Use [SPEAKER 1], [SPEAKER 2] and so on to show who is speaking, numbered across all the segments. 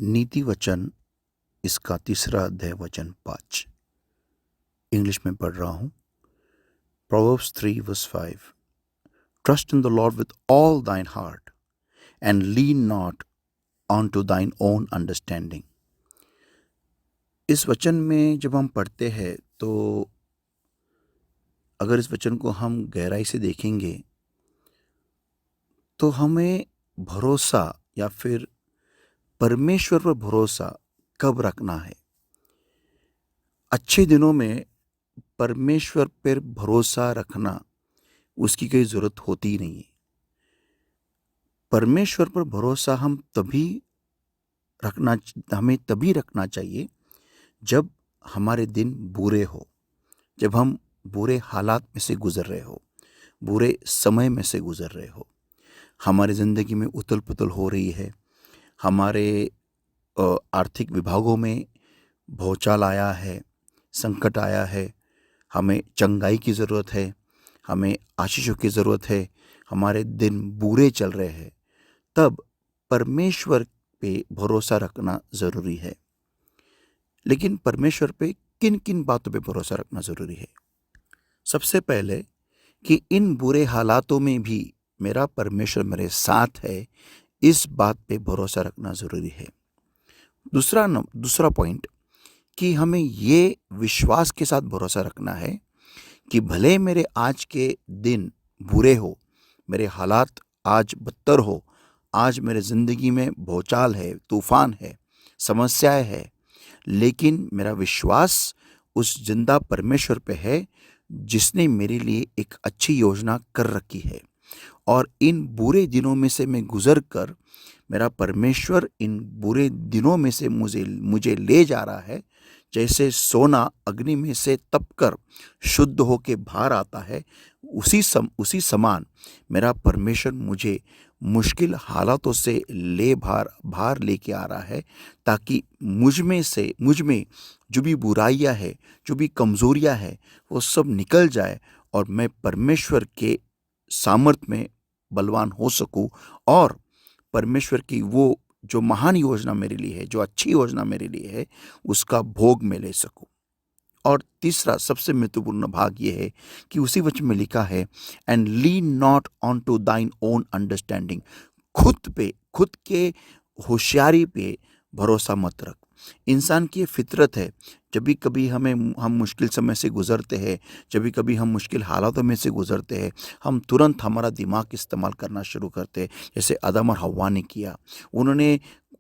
[SPEAKER 1] नीति वचन इसका तीसरा अध्याय वचन 5 इंग्लिश में पढ़ रहा हूँ। Proverbs 3:5 Trust in the Lord with all thine heart and lean not onto thine own understanding। इस वचन में जब हम पढ़ते हैं तो अगर इस वचन को हम गहराई से देखेंगे तो हमें भरोसा या फिर परमेश्वर पर भरोसा कब रखना है। अच्छे दिनों में परमेश्वर पर भरोसा रखना उसकी कोई ज़रूरत होती ही नहीं है। परमेश्वर पर भरोसा हमें तभी रखना चाहिए जब हमारे दिन बुरे हो, जब हम बुरे हालात में से गुजर रहे हो, बुरे समय में से गुजर रहे हो, हमारी ज़िंदगी में उथल पुथल हो रही है, हमारे आर्थिक विभागों में भूचाल आया है, संकट आया है, हमें चंगाई की ज़रूरत है, हमें आशीषों की ज़रूरत है, हमारे दिन बुरे चल रहे हैं, तब परमेश्वर पे भरोसा रखना ज़रूरी है। लेकिन परमेश्वर पे किन किन बातों पे भरोसा रखना ज़रूरी है? सबसे पहले कि इन बुरे हालातों में भी मेरा परमेश्वर मेरे साथ है, इस बात पे भरोसा रखना ज़रूरी है। दूसरा पॉइंट कि हमें ये विश्वास के साथ भरोसा रखना है कि भले मेरे आज के दिन बुरे हो, मेरे हालात आज बदतर हो, आज मेरे ज़िंदगी में भूचाल है, तूफान है, समस्याएं है, लेकिन मेरा विश्वास उस जिंदा परमेश्वर पे है जिसने मेरे लिए एक अच्छी योजना कर रखी है। और इन बुरे दिनों में से मैं गुजर कर मेरा परमेश्वर इन बुरे दिनों में से मुझे ले जा रहा है। जैसे सोना अग्नि में से तपकर शुद्ध होके बाहर आता है, उसी समान मेरा परमेश्वर मुझे मुश्किल हालातों से बाहर लेके आ रहा है, ताकि मुझ में जो भी बुराइयां है, जो भी कमज़ोरियां है, वो सब निकल जाए और मैं परमेश्वर के सामर्थ में बलवान हो सकूं और परमेश्वर की वो जो महान योजना मेरे लिए है, जो अच्छी योजना मेरे लिए है, उसका भोग मैं ले सकूं। और तीसरा सबसे महत्वपूर्ण भाग ये है कि उसी वचन में लिखा है, and lean not on to thine own understanding. खुद के होशियारी पे भरोसा मत रख। इंसान की फितरत है, जब भी कभी हम मुश्किल समय से गुजरते हैं, जब भी कभी हम मुश्किल हालातों में से गुजरते हैं, हम तुरंत हमारा दिमाग इस्तेमाल करना शुरू करते हैं, जैसे आदम और हव्वा ने किया।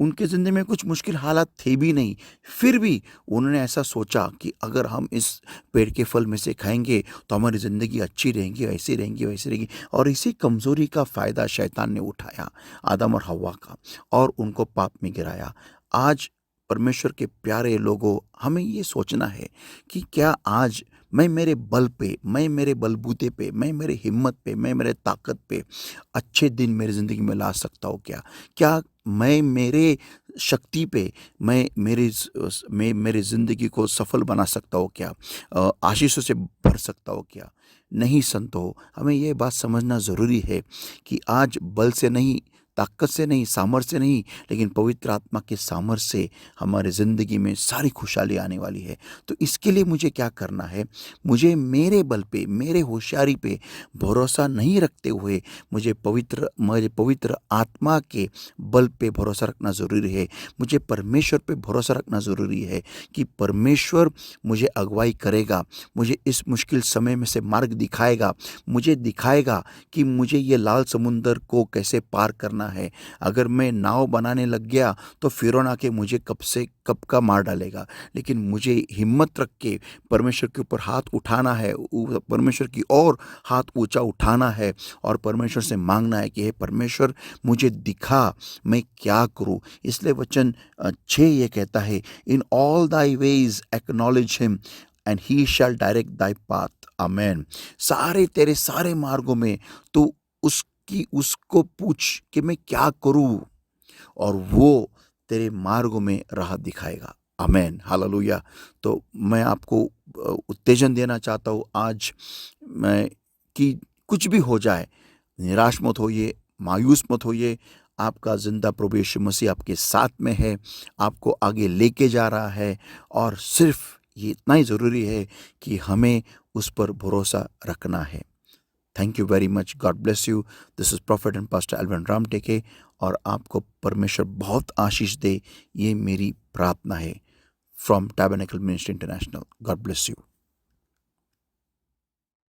[SPEAKER 1] उनके ज़िंदगी में कुछ मुश्किल हालात थे भी नहीं, फिर भी उन्होंने ऐसा सोचा कि अगर हम इस पेड़ के फल में से खाएंगे तो हमारी ज़िंदगी अच्छी रहेंगी, ऐसी रहेंगी, वैसी रहेंगी। और इसी कमज़ोरी का फ़ायदा शैतान ने उठाया, आदम और हव्वा का, और उनको पाप में गिराया। आज परमेश्वर के प्यारे लोगों, हमें ये सोचना है कि क्या आज मैं मेरे बल पे, मैं मेरे बलबूते पे, मैं मेरे हिम्मत पे, मैं मेरे ताकत पे अच्छे दिन मेरी ज़िंदगी में ला सकता हूँ क्या? क्या मैं मेरे शक्ति पे मैं मेरी ज़िंदगी को सफल बना सकता हूँ क्या? आशीषों से भर सकता हूँ क्या? नहीं संतो, हमें ये बात समझना ज़रूरी है कि आज बल से नहीं, ताकत से नहीं, सामर्थ्य से नहीं, लेकिन पवित्र आत्मा के सामर्थ्य से हमारे ज़िंदगी में सारी खुशहाली आने वाली है। तो इसके लिए मुझे क्या करना है? मुझे मेरे बल पे, मेरे होशियारी पे भरोसा नहीं रखते हुए मुझे पवित्र आत्मा के बल पे भरोसा रखना ज़रूरी है। मुझे परमेश्वर पे भरोसा रखना ज़रूरी है कि परमेश्वर मुझे अगुवाई करेगा, मुझे इस मुश्किल समय में से मार्ग दिखाएगा, मुझे दिखाएगा कि मुझे ये लाल समुंदर को कैसे पार करना है। अगर मैं नाव बनाने लग गया तो फ़िरौन आके मुझे कब का मार डालेगा, लेकिन मुझे हिम्मत रख के परमेश्वर के ऊपर हाथ उठाना है, परमेश्वर की ओर हाथ ऊंचा उठाना है और परमेश्वर से मांगना है कि हे परमेश्वर, मुझे दिखा मैं क्या करूं। इसलिए वचन 6 ये कहता है, in all thy ways acknowledge him and he shall direct thy path. Amen. तेरे सारे मार्गों में तू उसको पूछ कि मैं क्या करूं, और वो तेरे मार्गों में राह दिखाएगा। आमेन, हालेलुया। तो मैं आपको उत्तेजन देना चाहता हूँ आज मैं कि कुछ भी हो जाए, निराश मत होइए, मायूस मत होइए। आपका जिंदा प्रभु यीशु मसीह आपके साथ में है, आपको आगे लेके जा रहा है, और सिर्फ ये इतना ही ज़रूरी है कि हमें उस पर भरोसा रखना है। Thank you very much. God bless you. This is prophet and pastor Alvin Ramteke, और आपको परमेश्वर बहुत आशीष दे, ये मेरी प्रार्थना है from tabernacle ministry international. God bless you.